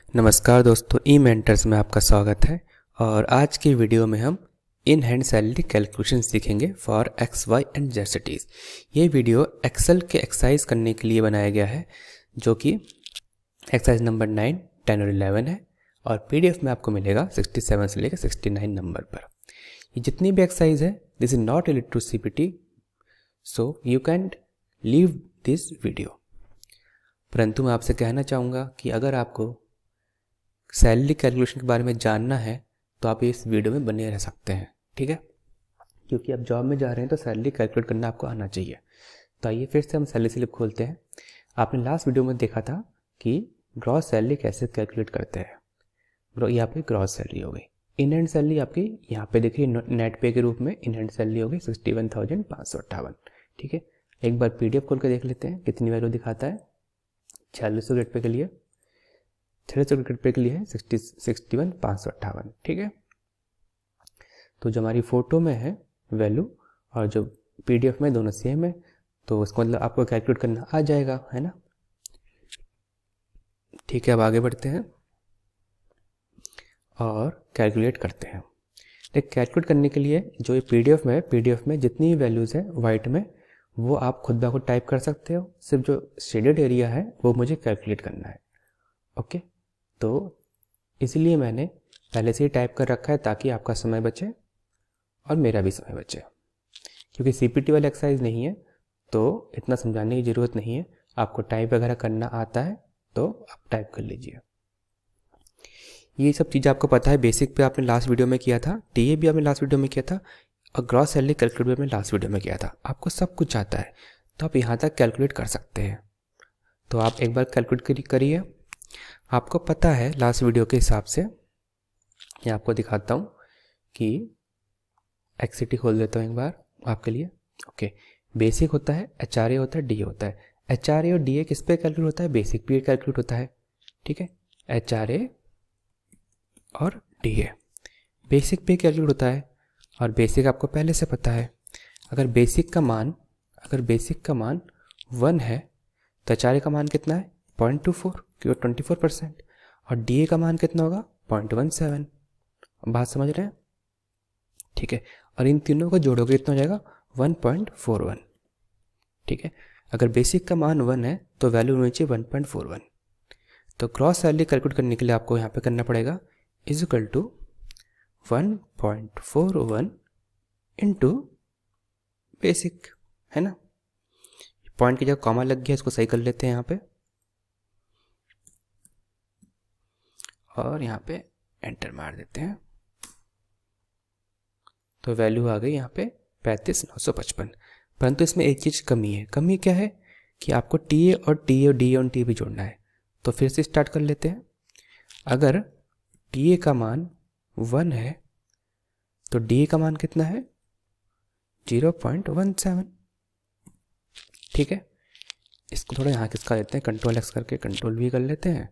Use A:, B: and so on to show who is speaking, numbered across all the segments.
A: नमस्कार दोस्तों, ई मेंटर्स में आपका स्वागत है। और आज की वीडियो में हम इन हैंड सैलरी कैलकुलेशन सीखेंगे for X Y and Z cities. ये वीडियो एक्सेल के एक्सरसाइज करने के लिए बनाया गया है, जो कि एक्सरसाइज नंबर 9, 10 और 11 है। और पीडीएफ में आपको मिलेगा 67 से लेकर 69 नंबर पर। ये जितनी भी एक्सरसाइज है, this is not related to CPT, so you can leave this video. परंतु मैं आपसे कहना चाहूँगा कि अगर आपको सैलरी कैलकुलेशन के बारे में जानना है तो आप इस वीडियो में बने रह सकते हैं, ठीक है। क्योंकि आप जॉब में जा रहे हैं तो सैलरी कैलकुलेट करना आपको आना चाहिए। तो आइए फिर से हम सैलरी स्लिप खोलते हैं। आपने लास्ट वीडियो में देखा था कि ग्रॉस सैलरी कैसे कैलकुलेट करते हैं। यहाँ पे ग्रॉस सैलरी हो गई। इन हैंड सैलरी आपकी यहाँ पे देखिए नेट पे के रूप में इन हैंड सैलरी हो गई 61,558, ठीक है। एक बार पीडीएफ खोल के देख लेते हैं कितनी वैल्यू दिखाता है। 4600 ग्रेड पे के लिए, 600 ग्रेड पे के लिए है 61,558, ठीक है। तो जो हमारी फोटो में है वैल्यू और जो पीडीएफ में दोनों सेम है, तो उसको मतलब आपको कैलकुलेट करना आ जाएगा, है ना। ठीक है, अब आगे बढ़ते हैं और कैलकुलेट करते हैं। देख, कैलकुलेट करने के लिए जो ये पीडीएफ में जितनी वैल्यूज़ है वाइट में, वो आप खुद ब खुद टाइप कर सकते हो। सिर्फ जो शेडेड एरिया है वो मुझे कैलकुलेट करना है, ओके। तो इसलिए मैंने पहले से ही टाइप कर रखा है ताकि आपका समय बचे और मेरा भी समय बचे। क्योंकि सीपीटी वाला एक्सरसाइज नहीं है तो इतना समझाने की ज़रूरत नहीं है। आपको टाइप वगैरह करना आता है तो आप टाइप कर लीजिए। ये सब चीज़ें आपको पता है। बेसिक पे आपने लास्ट वीडियो में किया था, टीए भी आपने लास्ट वीडियो में किया था, और ग्रॉस सैलरी कैलकुलेट भी आपने लास्ट वीडियो में किया था। आपको सब कुछ आता है तो आप यहाँ तक कैलकुलेट कर सकते हैं। तो आप एक बार कैलकुलेट करिए। आपको पता है लास्ट वीडियो के हिसाब से, मैं आपको दिखाता हूँ कि एक्ससीटी खोल देता हूँ एक बार आपके लिए, ओके। बेसिक होता है, एचआरए होता है, डीए होता है। एचआरए और डीए किस पे कैलकुलेट होता है? बेसिक पे कैलकुलेट होता है, ठीक है। एचआरए और डीए बेसिक पे कैलकुलेट होता है, और बेसिक आपको पहले से पता है। अगर बेसिक का मान 1 है तो एचआरए का मान कितना है? 0.24, क्योंकि 24%। और डीए का मान कितना होगा? 0.17। बात समझ रहे हैं? ठीक है। और इन तीनों को जोड़ोगे कितना हो जाएगा? 1.41, ठीक है। अगर बेसिक का मान 1 है तो वैल्यू होनी चाहिए 1.41। तो क्रॉस सैलरी कैलकुलेट करने के लिए आपको यहाँ पे करना पड़ेगा is equal to 1.41 into basic, है ना। पॉइंट की जगह कॉमा लग गया, इसको सही कर लेते हैं यहाँ पे, और यहाँ पे एंटर मार देते हैं। तो वैल्यू आ गई यहाँ पे 35,955। परंतु इसमें एक चीज़ कमी है। कमी क्या है कि आपको टीए और डी और टी भी जोड़ना है। तो फिर से स्टार्ट कर लेते हैं। अगर टीए का मान 1 है तो डी का मान कितना है? 0.17, ठीक है। इसको थोड़ा यहाँ किसका लेते हैं, कंट्रोल एक्स करके कंट्रोल वी कर लेते हैं,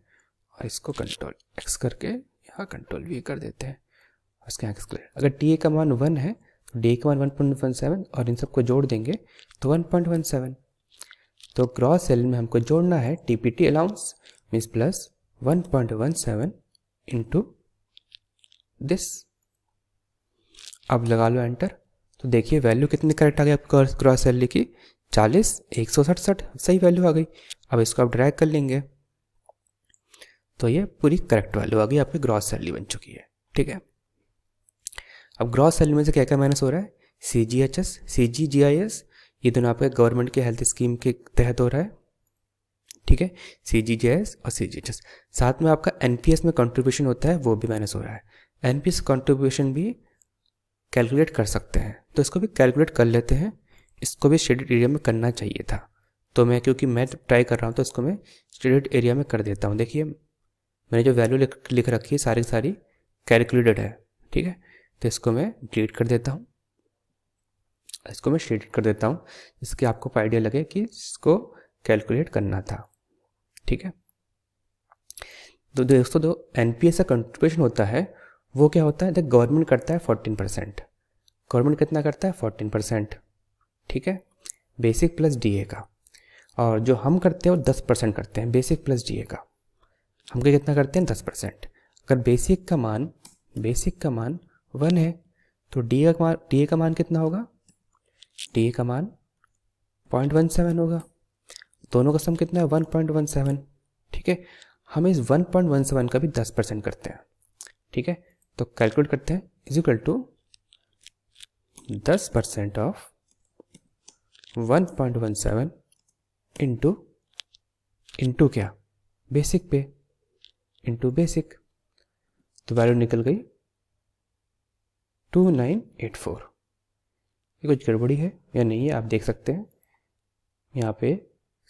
A: और इसको कंट्रोल एक्स करके यहाँ कंट्रोल वी कर देते हैं। उसके यहाँ किसका, अगर टी का मान 1 है तो डी का मान 1.17, और इन सबको जोड़ देंगे तो 1.17। तो ग्रॉस सैलरी में हमको जोड़ना है TPT allowance means plus 1.17 into this. अब लगा लो एंटर। तो देखिए वैल्यू कितनी करेक्ट आ गई आपको ग्रॉस सैलरी की? 40,167 सही वैल्यू आ गई। अब इसको आप ड्रैग कर लेंगे तो ये पूरी करेक्ट वैल्यू आ गई, आपकी ग्रॉस सैलरी बन चुकी है, ठीक है। अब ग्रॉस सैलरी में से क्या क्या माइनस हो रहा है? CGHS, CGGIS, ये दोनों आपके गवर्नमेंट के हेल्थ स्कीम के तहत हो रहा है, ठीक है। CGGIS और CGHS। साथ में आपका NPS में कंट्रीब्यूशन होता है, वो भी माइनस हो रहा है। NPS कंट्रीब्यूशन भी कैलकुलेट कर सकते हैं, तो इसको भी कैलकुलेट कर लेते हैं। इसको भी शेडेड एरिया में करना चाहिए था, तो मैं क्योंकि मैं ट्राई कर रहा हूँ तो इसको मैं शेडेड एरिया में कर देता हूँ। देखिए मैंने जो वैल्यू लिख रखी है सारी सारी कैलकुलेटेड है, ठीक है। तो इसको मैं डिलीट कर देता हूँ, इसको मैं शेडेड कर देता हूँ, जिसके आपको आइडिया लगे कि इसको कैलकुलेट करना था, ठीक है। तो दोस्तों जो NPS का कंट्रीब्यूशन होता है वो क्या होता है? गवर्नमेंट करता है 14%। गवर्नमेंट कितना करता है? 14%, ठीक है, बेसिक प्लस डीए का। और जो हम करते हैं वो 10% करते हैं, बेसिक प्लस डीए का। हम क्या कितना करते हैं 10%। अगर बेसिक का मान 1 है तो डी का मान कितना होगा, डी का मान 0.17 होगा। दोनों का सम कितना है 1.17। ठीक है, हम इस 1.17 का भी 10% करते हैं। ठीक है, तो कैलकुलेट करते हैं, is equal to 10% of 1.17 into क्या, बेसिक पे, इंटू बेसिक। तो वैल्यू निकल गई 2984। ये कुछ गड़बड़ी है या नहीं है आप देख सकते हैं, यहाँ पे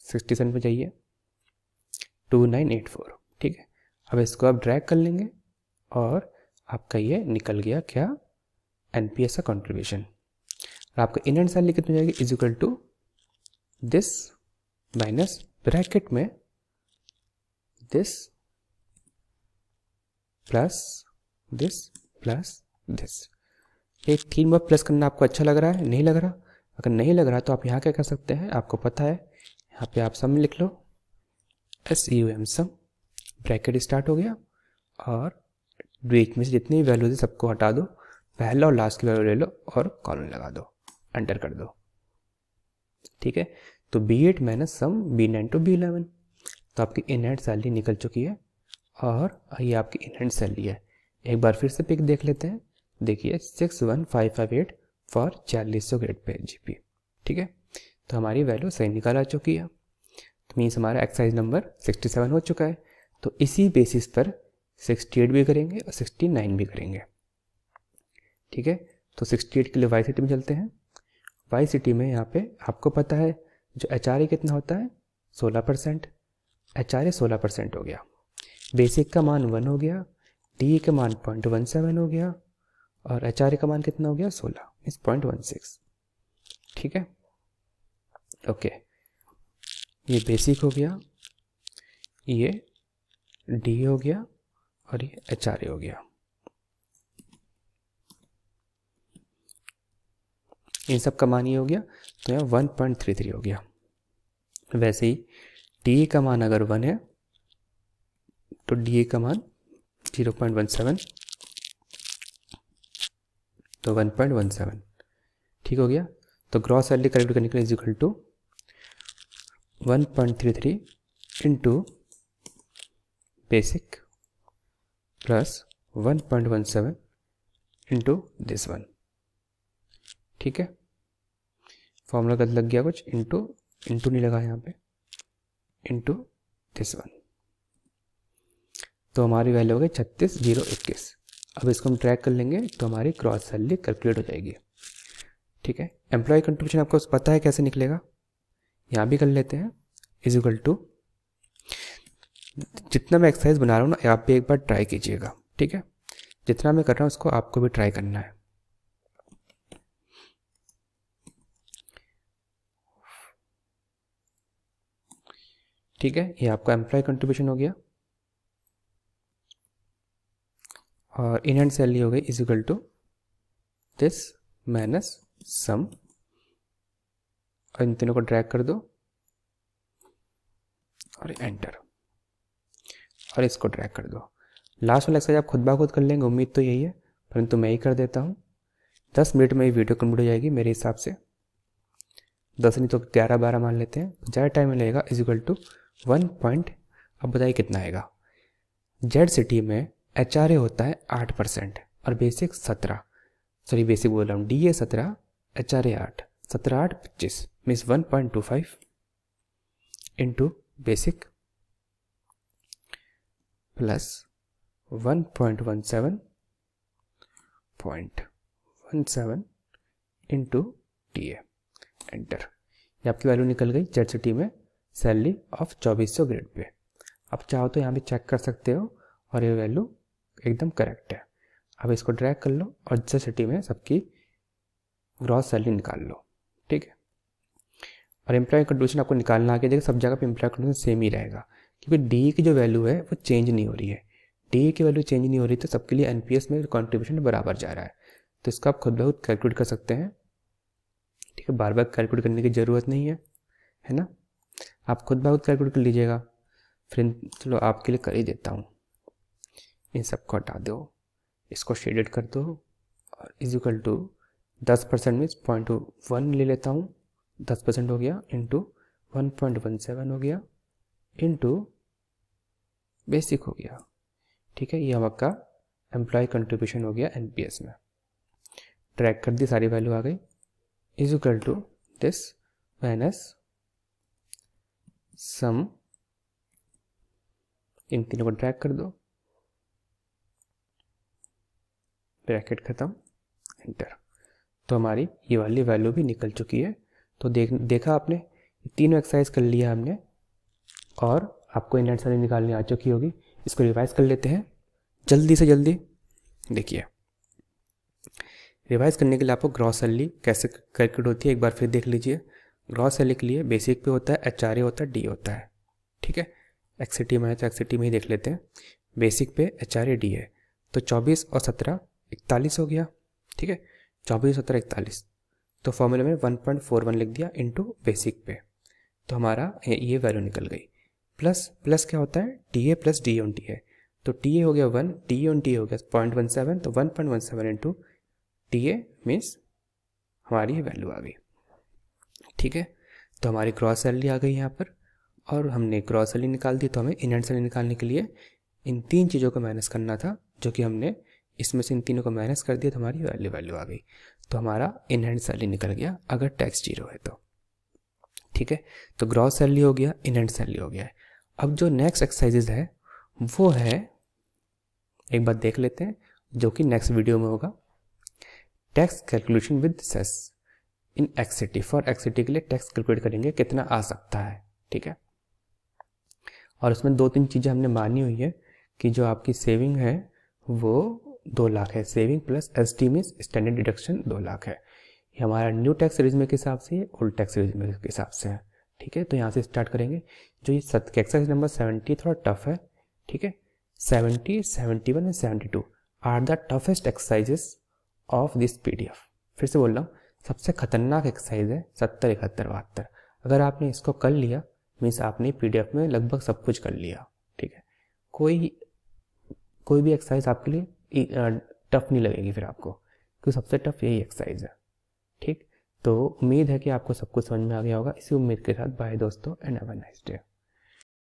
A: 67 पे जाइए, 2984। ठीक है, अब इसको आप ड्रैग कर लेंगे और आपका ये निकल गया क्या, एनपीएस का कंट्रीब्यूशन। और आपका इन एंड सैलरी कितनी हो जाएगी, is equal to this minus bracket में दिस प्लस दिस। ये 3 बार प्लस करना आपको अच्छा लग रहा है, नहीं लग रहा? अगर नहीं लग रहा तो आप यहाँ क्या कर सकते हैं, आपको पता है यहाँ पे आप सम लिख लो, SUM सम, ब्रैकेट स्टार्ट हो गया और बीच में से जितनी वैल्यूज है सबको हटा दो, पहला और लास्ट की वैल्यू ले लो और कॉलन लगा दो, एंटर कर दो। ठीक है, तो B8 minus sum B9 to B11। तो आपकी इन हैंड सैलरी निकल चुकी है और ये आपकी इन हैंड सैलरी है। एक बार फिर से पिक देख लेते हैं, देखिए 61558 फॉर 4400 ग्रेड पे GP। ठीक है, तो हमारी वैल्यू सही निकाल आ चुकी है। तो मीन्स हमारा एक्सरसाइज नंबर 67 हो चुका है। तो इसी बेसिस पर 68 भी करेंगे और 69 भी करेंगे। ठीक है, तो 68 के लिए वाई सिटी में चलते हैं। वाई सिटी में यहाँ पे आपको पता है जो HRA कितना होता है 16%, HRA 16% हो गया, बेसिक का मान 1 हो गया, डी का मान 0.17 हो गया और HRA का मान कितना हो गया 16, इस 0.16। ठीक है, ओके, ये बेसिक हो गया, ये डी हो गया और ये HRA हो गया। इन सब का मान ये हो गया, तो यहाँ 1.33 हो गया। वैसे ही डी का मान अगर 1 है तो डी का मान 0.17, तो 1.17। ठीक हो गया, तो ग्रॉस सैलरी कैलकुलेट करने के लिए is equal to 1.33 into basic plus 1.17 into this one. ठीक है, फॉर्मूला गलत लग गया कुछ, इंटू नहीं लगा यहाँ पे, इंटू दिस वन। तो हमारी वैल्यू हो गई 36,021। अब इसको हम ट्रैक कर लेंगे तो हमारी क्रॉस सैलरी कैलकुलेट हो जाएगी। ठीक है, एम्प्लॉय कंट्रीब्यूशन आपको पता है कैसे निकलेगा, यहाँ भी कर लेते हैं, इज इक्वल टू, जितना मैं एक्सरसाइज बना रहा हूँ ना आप भी एक बार ट्राई कीजिएगा। ठीक है, जितना मैं कर रहा हूँ उसको आपको भी ट्राई करना है। ठीक है, ये आपका एम्प्लॉय कंट्रीब्यूशन हो गया और इन हैंड सैलरी हो गई is equal to this minus sum, और इन तीनों को ड्रैग कर दो और एंटर, और इसको ड्रैग कर दो। लास्ट वाला एक्सरसाइज आप खुद ब खुद कर लेंगे, उम्मीद तो यही है, परंतु मैं ही कर देता हूँ। 10 मिनट में ये वीडियो कंप्लीट हो जाएगी मेरे हिसाब से, 10 नहीं तो 11-12 मान लेते हैं, ज़्यादा टाइम लगेगा। इज इक्वल टू 1 पॉइंट, अब बताइए कितना आएगा। जेड सिटी में HRA होता है 8% और बेसिक 17, सॉरी बेसिक बोल रहा हूँ, DA 17, HRA 8, 17 8 25 means 1.25 into basic plus 1.17 into DA, enter. ये आपकी वैल्यू निकल गई जेड सिटी में सैलरी ऑफ 2400 ग्रेड पे। आप चाहो तो यहाँ भी चेक कर सकते हो और ये वैल्यू एकदम करेक्ट है। अब इसको ड्रैग कर लो और जेड सिटी में सबकी ग्रॉस सैलरी निकाल लो। ठीक है, और एम्प्लॉय कंट्रीब्यूशन आपको निकालना आगे देखिए, सब जगह पे एम्प्लॉय कंट्रीब्यूशन सेम ही रहेगा, क्योंकि डी की जो वैल्यू है वो चेंज नहीं हो रही है। डी की वैल्यू चेंज नहीं हो रही तो सबके लिए एनपीएस में कंट्रीब्यूशन बराबर जा रहा है। तो इसको आप खुद ब खुद कैलकुलेट कर सकते हैं। ठीक है, बार बार कैलकुलेट करने की ज़रूरत नहीं है, है ना, आप खुद ब खुद कैलकुलेट कर लीजिएगा। फिर चलो आपके लिए कर ही देता हूँ। इन सबको हटा दो, इसको शेडेड कर दो और इज इक्वल टू 10% मीन्स 0.1 ले लेता हूँ, 10% हो गया इंटू 1.17 हो गया इंटू बेसिक हो गया। ठीक है, ये आपका एम्प्लॉय कंट्रीब्यूशन हो गया एनपीएस में। ट्रैक कर दी, सारी वैल्यू आ गई। Is equal to this minus sum, इन तीनों को ड्रैग कर दो, ब्रैकेट खत्म, एंटर। तो हमारी ये वाली वैल्यू भी निकल चुकी है। तो देखा आपने, तीनों एक्सरसाइज कर लिया हमने और आपको इनलाइन सैलरी निकालनी आ चुकी होगी। इसको रिवाइज कर लेते हैं जल्दी से जल्दी। देखिए, रिवाइज करने के लिए आपको ग्रॉस सैलरी कैसे कैलकुलेट होती है एक बार फिर देख लीजिए। ग्रॉस सैलरी के लिए बेसिक पे होता है एचआरए होता है डी होता है। ठीक है, एक्ससीटी में है तो एक्ससीटी में ही देख लेते हैं। बेसिक पे एचआरए डी है तो 24 और 17 41 हो गया। ठीक है, 24 17 41, तो फॉर्मूले में 1.41 लिख दिया इनटू बेसिक पे, तो हमारा ये वैल्यू निकल गई। प्लस क्या होता है, T A plus D on T है, तो टी ए हो गया 1, टी ऑन टी हो गया 0.17, तो 1.17 इंटू टी ए मीन्स हमारी ये वैल्यू आ गई। ठीक है, तो हमारी ग्रॉस सैलरी आ गई यहाँ पर और हमने ग्रॉस सैलरी निकाल दी। तो हमें इनहैंड सैलरी निकालने के लिए इन तीन चीज़ों को माइनस करना था, जो कि हमने इसमें से इन तीनों को माइनस कर दिया तो हमारी वैल्यू आ गई। तो हमारा इनहैंड सैलरी निकल गया अगर टैक्स 0 है तो। ठीक है, तो ग्रॉस सैलरी हो गया, इनहैंड सैलरी हो गया है। अब जो नेक्स्ट एक्सरसाइजेज है वो है, एक बार देख लेते हैं जो कि नेक्स्ट वीडियो में होगा, tax calculation with cess in एक्ससिटी। फॉर एक्ससिटी के लिए टैक्स कैलकुलेट करेंगे कितना आ सकता है। ठीक है, और उसमें 2-3 चीज़ें हमने मानी हुई है कि जो आपकी सेविंग है वो 2 लाख है, saving plus ST means standard deduction 2 lakh है। ये हमारा न्यू टैक्स रेजिम के हिसाब से, ओल्ड टैक्स रेजिम के हिसाब से है। ठीक है, तो यहाँ से स्टार्ट करेंगे। जो ये एक्सरसाइज नंबर 70 थोड़ा टफ है। ठीक है, 70, 71 and 72 are the toughest exercises of this PDF. फिर से बोल रहा हूँ, सबसे खतरनाक एक्सरसाइज है 70, 71, 72। अगर आपने इसको कर लिया मीन्स आपने पीडीएफ में लगभग सब कुछ कर लिया। ठीक है, कोई भी एक्सरसाइज आपके लिए टफ नहीं लगेगी फिर आपको, क्योंकि सबसे टफ यही एक्सरसाइज है। ठीक, तो उम्मीद है कि आपको सब कुछ समझ में आ गया होगा। इसी उम्मीद के साथ बाय दोस्तों and have a nice day.